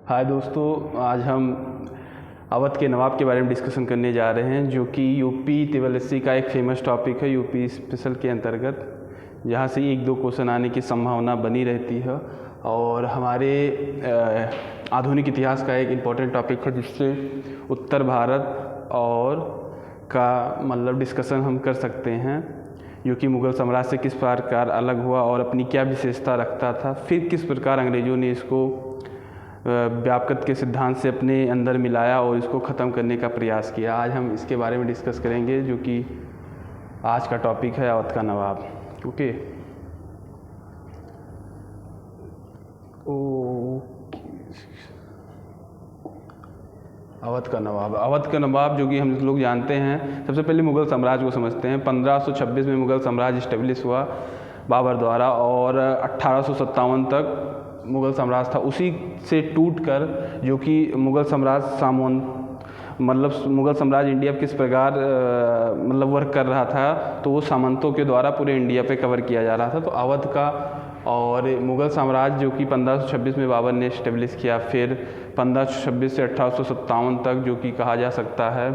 हाय दोस्तों, आज हम अवध के नवाब के बारे में डिस्कशन करने जा रहे हैं, जो कि यूपी ट्रिपल एससी का एक फेमस टॉपिक है यूपी स्पेशल के अंतर्गत, जहाँ से 1-2 क्वेश्चन आने की संभावना बनी रहती है और हमारे आधुनिक इतिहास का एक इम्पॉर्टेंट टॉपिक है, जिससे उत्तर भारत और का मतलब डिस्कशन हम कर सकते हैं, जो कि मुग़ल साम्राज्य से किस प्रकार अलग हुआ और अपनी क्या विशेषता रखता था, फिर किस प्रकार अंग्रेज़ों ने इसको व्यापकता के सिद्धांत से अपने अंदर मिलाया और इसको ख़त्म करने का प्रयास किया। आज हम इसके बारे में डिस्कस करेंगे, जो कि आज का टॉपिक है अवध का नवाब। ओके, अवध का नवाब जो कि हम लोग जानते हैं, सबसे पहले मुग़ल साम्राज्य को समझते हैं। 1526 में मुग़ल साम्राज्य इस्टेब्लिश हुआ बाबर द्वारा और 1857 तक मुग़ल साम्राज्य था। उसी से टूटकर जो कि मुग़ल साम्राज्य मुग़ल साम्राज्य इंडिया पर किस प्रकार वर्क कर रहा था, तो वो सामंतों के द्वारा पूरे इंडिया पे कवर किया जा रहा था। तो अवध का और मुग़ल साम्राज्य जो कि 1526 में बाबर ने इस्टेब्लिश किया, फिर 1526 से 1857 तक जो कि कहा जा सकता है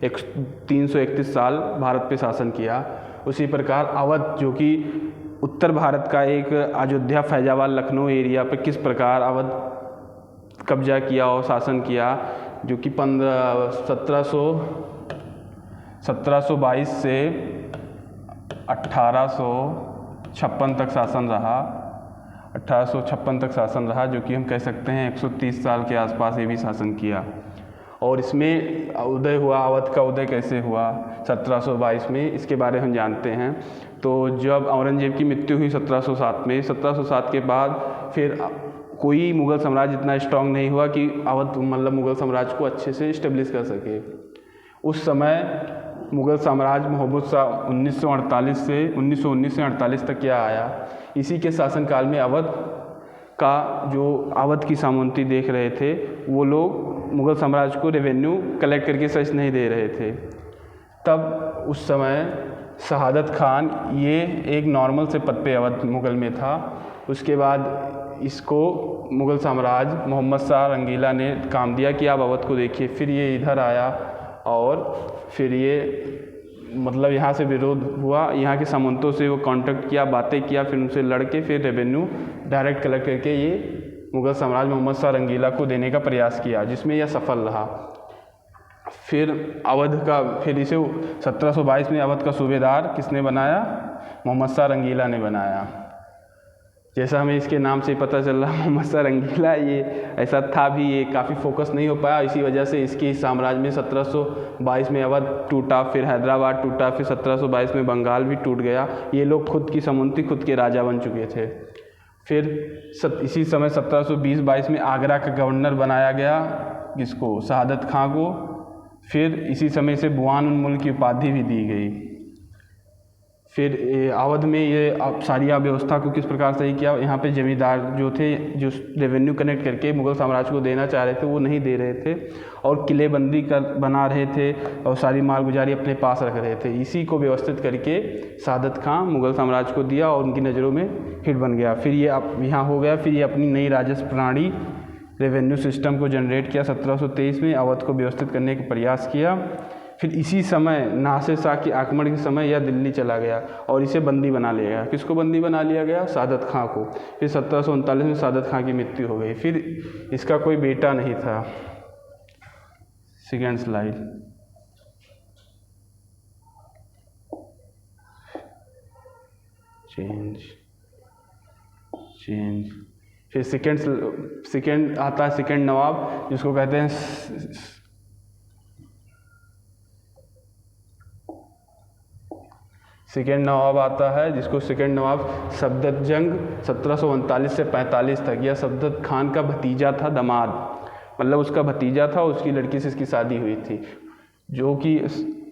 331 साल भारत पे शासन किया। उसी प्रकार अवध जो कि उत्तर भारत का एक अयोध्या, फैजाबाद, लखनऊ एरिया पर किस प्रकार अवध कब्जा किया और शासन किया, जो कि 1722 से 1856 तक शासन रहा। 1856 तक शासन रहा, जो कि हम कह सकते हैं 130 साल के आसपास ये भी शासन किया। और इसमें उदय हुआ, अवध का उदय कैसे हुआ 1722 में, इसके बारे में हम जानते हैं। तो जब औरंगजेब की मृत्यु हुई 1707 में, 1707 के बाद फिर कोई मुग़ल साम्राज्य इतना स्ट्रांग नहीं हुआ कि अवध मुग़ल साम्राज्य को अच्छे से इस्टेब्लिश कर सके। उस समय मुग़ल साम्राज्य मोहम्मद शाह 1948 से 1948 तक क्या आया, इसी के शासनकाल में अवध की सामंती देख रहे थे, वो लोग मुग़ल साम्राज्य को रेवेन्यू कलेक्ट करके सच नहीं दे रहे थे। तब उस समय शहादत खान ये एक नॉर्मल से पद पे अवध मुग़ल में था। उसके बाद इसको मुग़ल साम्राज्य मोहम्मद शाह रंगीला ने काम दिया कि आप अवध को देखिए। फिर ये इधर आया और फिर ये यहाँ से विरोध हुआ, यहाँ के सामंतों से वो कांटेक्ट किया, बातें किया, फिर उनसे लड़के फिर रेवेन्यू डायरेक्ट कलेक्ट करके ये मुग़ल साम्राज्य मोहम्मद शाह रंगीला को देने का प्रयास किया, जिसमें यह सफल रहा। फिर इसे 1722 में अवध का सूबेदार किसने बनाया, मोहम्मद शाह रंगीला ने बनाया। जैसा हमें इसके नाम से पता चल रहा, मोहम्मद शाह रंगीला ये ऐसा था भी, ये काफ़ी फोकस नहीं हो पाया। इसी वजह से इसके साम्राज्य में 1722 में अवध टूटा, फिर हैदराबाद टूटा, फिर 1722 में बंगाल भी टूट गया। ये लोग खुद की सामंती, खुद के राजा बन चुके थे। फिर इसी समय 1720-22 में आगरा का गवर्नर बनाया गया, किसको, शहादत खां को। फिर इसी समय से बुआन मुल्क की उपाधि भी दी गई। फिर अवध में ये सारी व्यवस्था को किस प्रकार सही किया, यहाँ पे जमींदार जो थे, जो रेवेन्यू कनेक्ट करके मुग़ल साम्राज्य को देना चाह रहे थे, वो नहीं दे रहे थे और किलेबंदी बना रहे थे और सारी मालगुजारी अपने पास रख रहे थे। इसी को व्यवस्थित करके शहादत खां मुग़ल साम्राज्य को दिया और उनकी नज़रों में हिट बन गया। फिर ये यहाँ हो गया, फिर ये अपनी नई राजस्व प्रणाली, रेवेन्यू सिस्टम को जनरेट किया। 1723 में अवध को व्यवस्थित करने का प्रयास किया। फिर इसी समय नासिर शाह के आक्रमण के समय यह दिल्ली चला गया और इसे बंदी बना लिया गया। किसको बंदी बना लिया गया, शहादत खां को। फिर 1739 में शहादत खां की मृत्यु हो गई। फिर इसका कोई बेटा नहीं था। Second slide. चेंज। फिर सेकेंड आता है, सेकेंड नवाब, जिसको कहते हैं सेकेंड नवाब आता है, जिसको सेकेंड नवाब सफदरजंग 1739 से 45 तक। यह सफदर खान का भतीजा था, दामाद, उसका भतीजा था, उसकी लड़की से इसकी शादी हुई थी, जो कि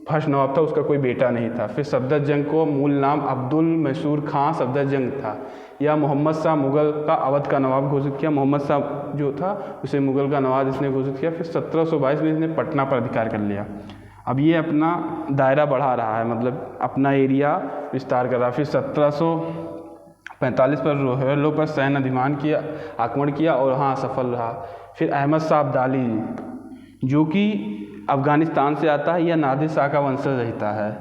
फर्स्ट नवाब था, उसका कोई बेटा नहीं था। फिर सफदरजंग को मूल नाम अब्दुल मैसूर खां सफदरजंग था। यह मोहम्मद शाह मुग़ल का अवध का नवाब घोषित किया। मोहम्मद शाह जो था उसे मुग़ल का नवाब इसने घोषित किया। फिर 1722 में इसने पटना पर अधिकार कर लिया। अब ये अपना दायरा बढ़ा रहा है, अपना एरिया विस्तार कर रहा है। फिर 45 पर रोहिल्लों पर सैन्य अधिमान किया, आक्रमण किया और वहाँ सफल रहा। फिर अहमद शाह अब्दाली जो कि अफ़गानिस्तान से आता है, यह नादिर शाह का वंशज रहता है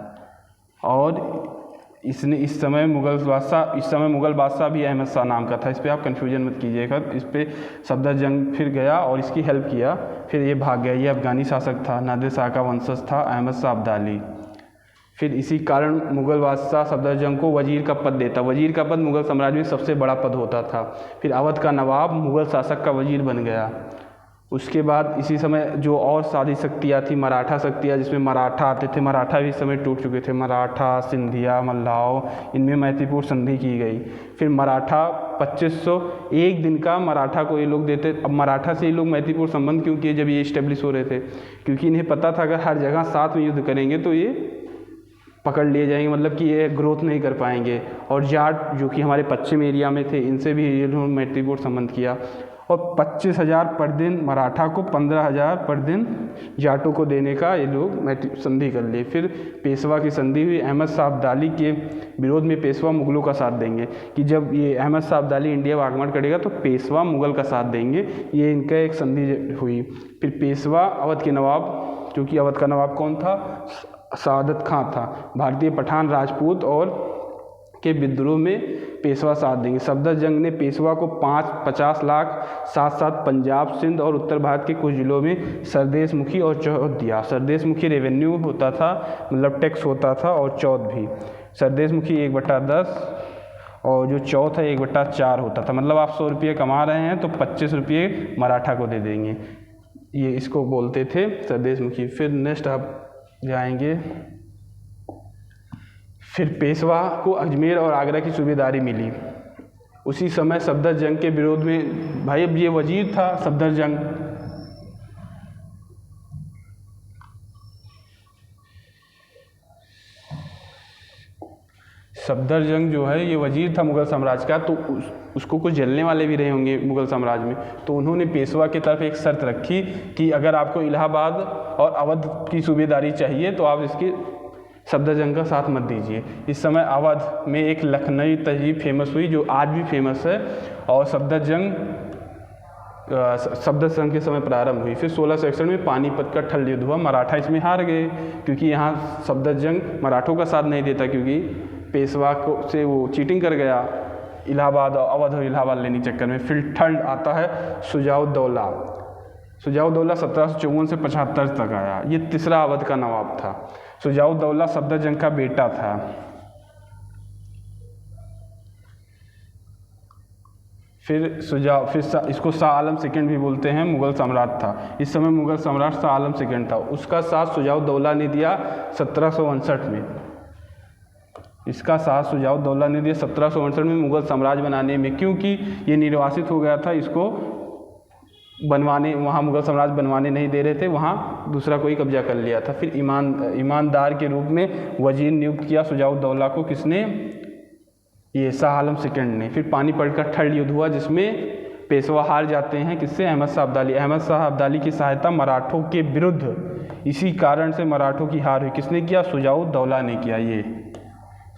और इसने इस समय मुग़ल बादशाह भी अहमद शाह नाम का था। इस पर आप कन्फ्यूजन मत कीजिएगा। इस पर सफदरजंग फिर गया और इसकी हेल्प किया, फिर ये भाग गया। ये अफ़गानी शासक था, नादिर शाह का वंशज था अहमद शाह अब्दाली। फिर इसी कारण मुग़ल बादशाह सफदरजंग को वज़ीर का पद देता। वज़ीर का पद मुग़ल साम्राज्य में सबसे बड़ा पद होता था। फिर अवध का नवाब मुग़ल शासक का वज़ीर बन गया। उसके बाद इसी समय जो और सारी शक्तियाँ थी, मराठा शक्तियाँ, जिसमें मराठा आते थे, मराठा भी इस समय टूट चुके थे। मराठा, सिंधिया, मल्लाओ, इनमें मैत्रीपूर्ण संधि की गई। फिर मराठा 2501 दिन का मराठा को ये लोग देते। अब मराठा से ये लोग मैत्रीपूर्ण संबंध क्यों किए जब ये इस्टेब्लिश हो रहे थे? क्योंकि इन्हें पता था अगर हर जगह साथ में युद्ध करेंगे तो ये पकड़ लिए जाएंगे, मतलब कि ये ग्रोथ नहीं कर पाएंगे। और जाट जो कि हमारे पश्चिम एरिया में थे, इनसे भी ये लोग मैत्रीपूर्ण संबंध किया। और 25,000 पर दिन मराठा को, 15,000 पर दिन जाटों को देने का ये लोग संधि कर लिए। फिर पेशवा की संधि हुई। अहमद शाह अब्दाली के विरोध में पेशवा मुग़लों का साथ देंगे कि जब ये अहमद शाह अब्दाली इंडिया में आक्रमण करेगा तो पेशवा मुग़ल का साथ देंगे। ये इनका एक संधि हुई। फिर पेशवा अवध के नवाब, जो कि अवध का नवाब कौन था? सादत खां था। भारतीय पठान राजपूत और के विद्रोह में पेशवा साथ देंगे। सफदरजंग ने पेशवा को 50 लाख, साथ साथ पंजाब, सिंध और उत्तर भारत के कुछ जिलों में सरदेशमुखी और चौथ दिया। सरदेशमुखी रेवेन्यू होता था, मतलब टैक्स होता था, और चौथ भी। सरदेशमुखी 1/10 और जो चौथ है 1/4 होता था। मतलब आप 100 रुपये कमा रहे हैं तो 25 रुपये मराठा को दे देंगे। ये इसको बोलते थे सरदेशमुखी। फिर नेक्स्ट आप जाएंगे। फिर पेशवा को अजमेर और आगरा की सूबेदारी मिली। उसी समय सफदरजंग के विरोध में, भाई अब ये वजीर था सफदरजंग, सफदरजंग जो है ये वजीर था मुग़ल साम्राज्य का, तो उसको कुछ जलने वाले भी रहे होंगे मुग़ल साम्राज्य में। तो उन्होंने पेशवा की तरफ एक शर्त रखी कि अगर आपको इलाहाबाद और अवध की सूबेदारी चाहिए तो आप इसकी सफदरजंग का साथ मत दीजिए। इस समय अवध में एक लखनऊ तहजीब फेमस हुई जो आज भी फेमस है, और सफदरजंग के समय प्रारंभ हुई। फिर 1661 में पानीपत का ठल युद्ध हुआ। मराठा इसमें हार गए क्योंकि यहाँ सफदरजंग मराठों का साथ नहीं देता, क्योंकि पेशवा को से वो चीटिंग कर गया इलाहाबाद और अवध और इलाहाबाद लेने चक्कर में। फिर ठंड आता है शुजाउद्दौला। शुजाउद्दौला 1754 से 75 तक आया। ये तीसरा अवध का नवाब था। शुजाउद्दौला सफदरजंग का बेटा था। फिर इसको शाह आलम सेकंड भी बोलते हैं, मुग़ल सम्राट था। इस समय मुग़ल सम्राट शाह आलम सेकंड था। उसका साथ शुजाउद्दौला ने दिया 1759 में। इसका साथ शुजाउद्दौला ने दिया 1759 में मुग़ल साम्राज्य बनाने में, क्योंकि ये निर्वासित हो गया था। इसको बनवाने, वहाँ मुग़ल साम्राज्य बनवाने नहीं दे रहे थे, वहाँ दूसरा कोई कब्जा कर लिया था। फिर ईमानदार के रूप में वजीर नियुक्त किया शुजाउद्दौला को। किसने? ये शाह आलम सेकंड ने। फिर पानीपत का ठंड युद्ध हुआ जिसमें पेशवा हार जाते हैं। किससे? अहमद शाह अब्दाली। अहमद शाह अब्दाली की सहायता मराठों के विरुद्ध, इसी कारण से मराठों की हार हुई। किसने किया? शुजाउद्दौला ने किया। ये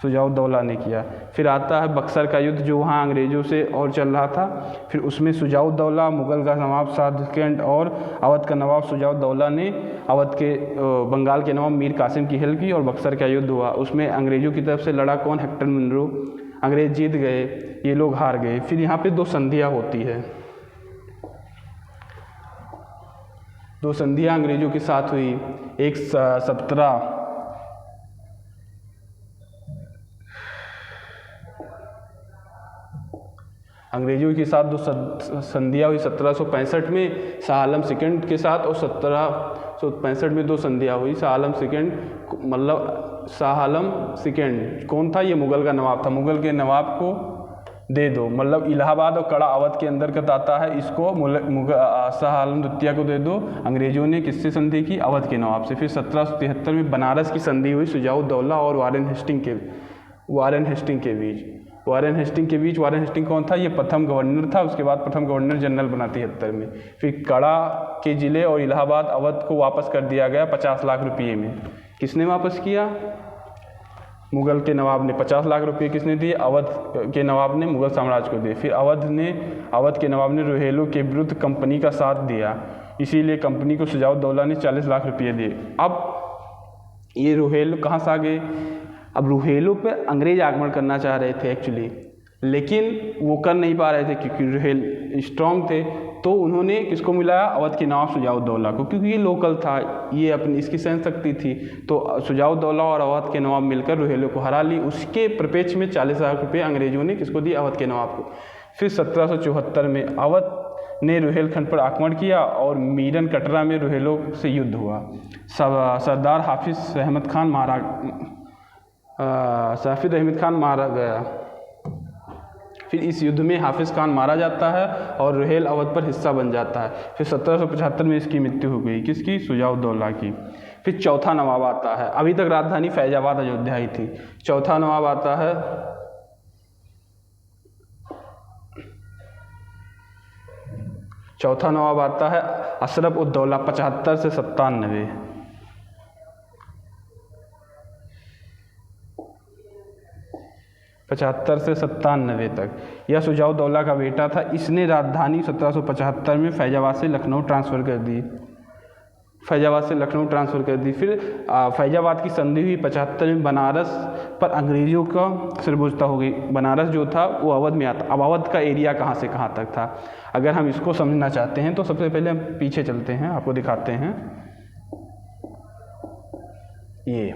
शुजाउद्दौला ने किया। फिर आता है बक्सर का युद्ध जो वहाँ अंग्रेज़ों से और चल रहा था। फिर उसमें शुजाउद्दौला, मुग़ल का नवाब शाह सेकंड और अवध का नवाब शुजाउद्दौला ने अवध के बंगाल के नवाब मीर कासिम की हेल्प की और बक्सर का युद्ध हुआ। उसमें अंग्रेज़ों की तरफ से लड़ा कौन? Hector Munro. अंग्रेज़ जीत गए, ये लोग हार गए। फिर यहाँ पे 2 संधियाँ होती है। 2 संधियाँ अंग्रेज़ों के साथ हुई। एक 17 अंग्रेज़ों के साथ 2 संधियाँ हुई 1765 में शाह आलम सेकंड के साथ, और 1765 में 2 संधियाँ हुई। शाह आलम सेकंड, मतलब शाह आलम सेकंड कौन था? ये मुग़ल का नवाब था। मुग़ल के नवाब को दे दो, मतलब इलाहाबाद और कड़ा अवध के अंतर्गत आता है। इसको शाह आलम द्वितीय को दे दो। अंग्रेज़ों ने किससे संधि की? अवध के नवाब से। फिर 1773 में बनारस की संधि हुई शुजाउद्दौला और वारेन हेस्टिंग के बीच। वारेन हेस्टिंग कौन था? ये प्रथम गवर्नर था। उसके बाद प्रथम गवर्नर जनरल बना 73 में। फिर कड़ा के ज़िले और इलाहाबाद अवध को वापस कर दिया गया 50 लाख रुपये में। किसने वापस किया? मुग़ल के नवाब ने 50 लाख रुपए किसने दिए? अवध के नवाब ने मुग़ल साम्राज्य को दिए। फिर अवध के नवाब ने रोहेलों के विरुद्ध कंपनी का साथ दिया, इसीलिए कंपनी को शुजाउद्दौला ने 40 लाख रुपये दिए। अब ये रोहेल कहाँ से आ गए? अब रोहेलों पर अंग्रेज आक्रमण करना चाह रहे थे एक्चुअली, लेकिन वो कर नहीं पा रहे थे क्योंकि रोहेल स्ट्रॉन्ग थे। तो उन्होंने किसको मिलाया? अवध के नवाब शुजाउद्दौला को, क्योंकि ये लोकल था, ये अपनी इसकी सहन शक्ति थी। तो शुजाउद्दौला और अवध के नवाब मिलकर रोहेलों को हरा ली। उसके परिप्रेक्ष्य में 40 लाख रुपये अंग्रेजों ने किसको दिए? अवध के नवाब को। फिर 1774 में अवध ने रोहेलखंड पर आक्रमण किया और मीरन कटरा में रोहेलों से युद्ध हुआ। सरदार हाफिज अहमद खान मारा गया। फिर इस युद्ध में हाफिज खान मारा जाता है और रोहेल अवध पर हिस्सा बन जाता है। फिर 1775 में इसकी मृत्यु हो गई। किसकी? शुजाउद्दौला की। फिर चौथा नवाब आता है। अभी तक राजधानी फैजाबाद अयोध्या ही थी। चौथा नवाब आता है अशरफ उद दौला 75 से 97। तक। यह शुजाउद्दौला का बेटा था। इसने राजधानी 1775 में फैजाबाद से लखनऊ ट्रांसफ़र कर दी। फिर फैजाबाद की संधि हुई 75 में। बनारस पर अंग्रेज़ों का सिरबुर्ता हो गई। बनारस जो था वो अवध में आता। अब अवध का एरिया कहाँ से कहाँ तक था? अगर हम इसको समझना चाहते हैं तो सबसे पहले हम पीछे चलते हैं, आपको दिखाते हैं। ये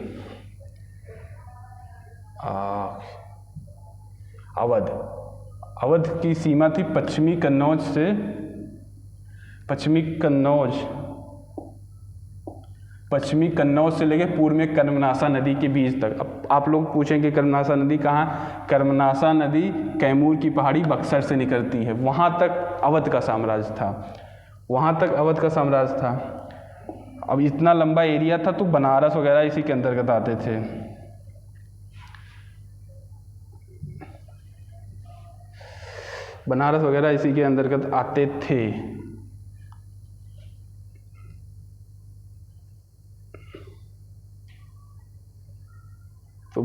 अवध की सीमा थी पश्चिमी कन्नौज से लेकर पूर्व में कर्मनाशा नदी के बीच तक। अब आप लोग पूछेंगे कर्मनाशा नदी कहाँ? कर्मनाशा नदी कैमूर की पहाड़ी बक्सर से निकलती है। वहाँ तक अवध का साम्राज्य था। अब इतना लंबा एरिया था तो बनारस वगैरह इसी के अंतर्गत आते थे। तो